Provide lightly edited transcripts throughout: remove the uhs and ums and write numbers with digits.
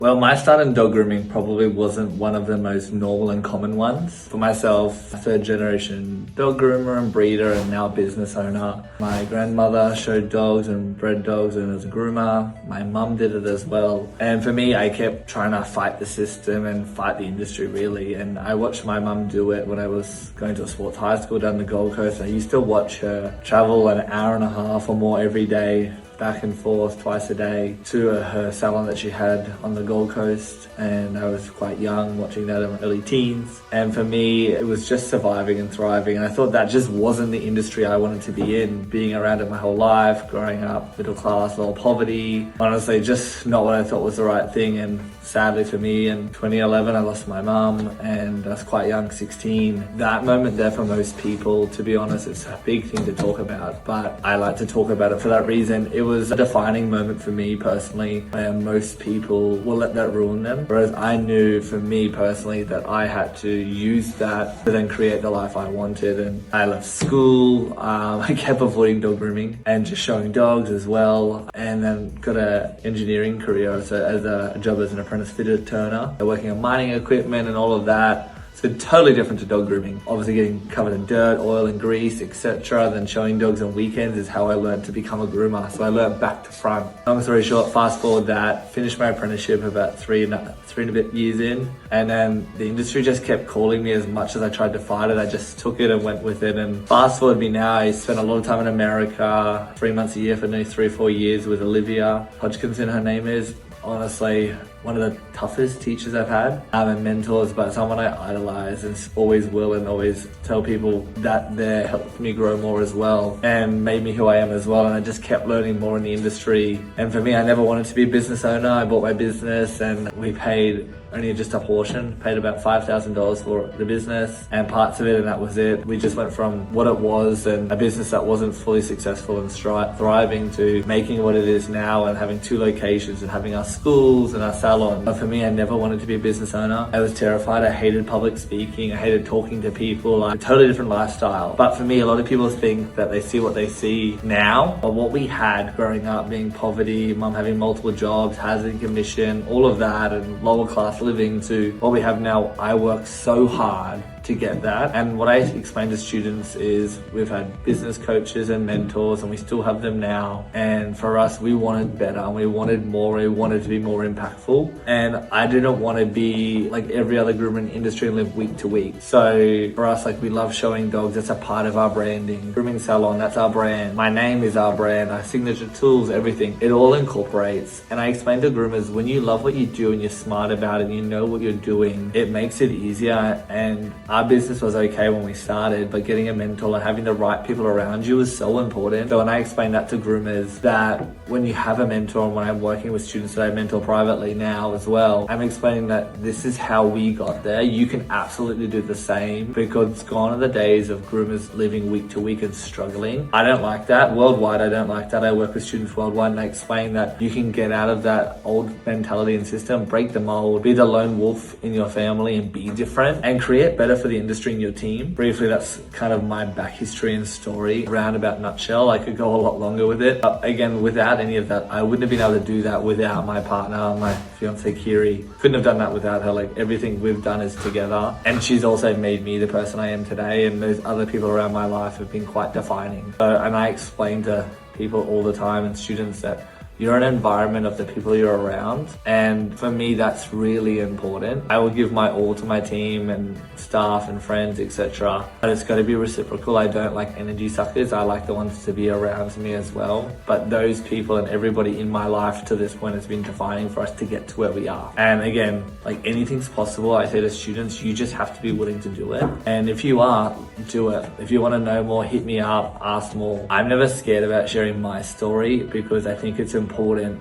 Well, my start in dog grooming probably wasn't one of the most normal and common ones. For myself, third generation dog groomer and breeder and now business owner. My grandmother showed dogs and bred dogs and was a groomer. My mum did it as well. And for me, I kept trying to fight the system and fight the industry really. And I watched my mum do it when I was going to a sports high school down the Gold Coast. I used to watch her travel an hour and a half or more every day, back and forth twice a day to her salon that she had on the Gold Coast, and I was quite young watching that in my early teens. And for me, it was just surviving and thriving, and I thought that just wasn't the industry I wanted to be in. Being around it my whole life, growing up middle class, low poverty, honestly just not what I thought was the right thing. And sadly for me, in 2011 I lost my mum, and I was quite young, 16. That moment there, for most people, to be honest, it's a big thing to talk about, but I like to talk about it for that reason. It was a defining moment for me personally, and most people will let that ruin them. Whereas I knew for me personally that I had to use that to then create the life I wanted. And I left school, I kept avoiding dog grooming and just showing dogs as well. And then got an engineering career as a job as an apprentice fitter turner, working on mining equipment and all of that. It's been totally different to dog grooming. Obviously getting covered in dirt, oil and grease, etc. Then showing dogs on weekends is how I learned to become a groomer. So I learned back to front. Long story short, fast forward that, finished my apprenticeship about three and a bit years in. And then the industry just kept calling me. As much as I tried to fight it, I just took it and went with it. And fast forward me now, I spent a lot of time in America, 3 months a year for nearly 3 or 4 years with Olivia Hodgkinson, her name is. Honestly, one of the toughest teachers I've had and mentors, but someone I idolize and always will, and always tell people that they helped me grow more as well and made me who I am as well. And I just kept learning more in the industry. And for me, I never wanted to be a business owner. I bought my business and we paid only just a portion, paid about $5,000 for the business and parts of it, and that was it. We just went from what it was and a business that wasn't fully successful and thriving to making what it is now and having 2 locations and having our schools and our salon. But for me, I never wanted to be a business owner. I was terrified. I hated public speaking. I hated talking to people. Like, a totally different lifestyle. But for me, a lot of people think that they see what they see now, but what we had growing up, being poverty, mum having multiple jobs, housing commission, all of that, and lower class living, to what we have now. I worked so hard to get that. And what I explain to students is we've had business coaches and mentors, and we still have them now. And for us, we wanted better and we wanted more. We wanted to be more impactful. And I didn't want to be like every other groomer in the industry and live week to week. So for us, like, we love showing dogs. That's a part of our branding. Grooming salon, that's our brand. My name is our brand. Our signature tools, everything. It all incorporates. And I explain to groomers, when you love what you do and you're smart about it and you know what you're doing, it makes it easier. And our business was okay when we started, but getting a mentor and having the right people around you is so important. So when I explain that to groomers, that when you have a mentor, and when I'm working with students that I mentor privately now as well, I'm explaining that this is how we got there. You can absolutely do the same, because gone are the days of groomers living week to week and struggling. I don't like that. Worldwide, I don't like that. I work with students worldwide, and I explain that you can get out of that old mentality and system, break the mold, be the lone wolf in your family and be different, and create better for the industry and your team. Briefly, that's kind of my back history and story, roundabout nutshell. I could go a lot longer with it, but again, without any of that, I wouldn't have been able to do that without my partner, my fiance Kiri. Couldn't have done that without her. Like, everything we've done is together, and she's also made me the person I am today, and those other people around my life have been quite defining. So, and I explain to people all the time and students that you're an environment of the people you're around, and for me that's really important. I will give my all to my team and staff and friends, etc., but it's got to be reciprocal. I don't like energy suckers. I like the ones to be around me as well. But those people and everybody in my life to this point has been defining for us to get to where we are. And again, like, anything's possible. I say to students, you just have to be willing to do it. And if you are, do it. If you want to know more, hit me up, ask more. I'm never scared about sharing my story, because I think it's important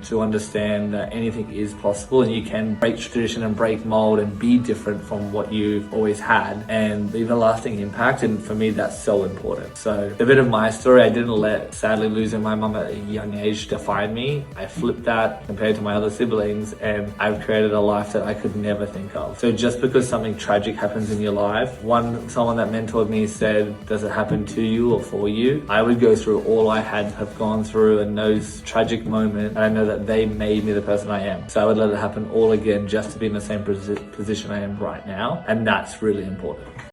to understand that anything is possible, and you can break tradition and break mold and be different from what you've always had and leave a lasting impact. And for me, that's so important. So a bit of my story, I didn't let sadly losing my mum at a young age define me. I flipped that compared to my other siblings, and I've created a life that I could never think of. So just because something tragic happens in your life, someone that mentored me said, does it happen to you or for you? I would go through all I have gone through, and those tragic moments moment, and I know that they made me the person I am. So I would let it happen all again just to be in the same position I am right now, and that's really important.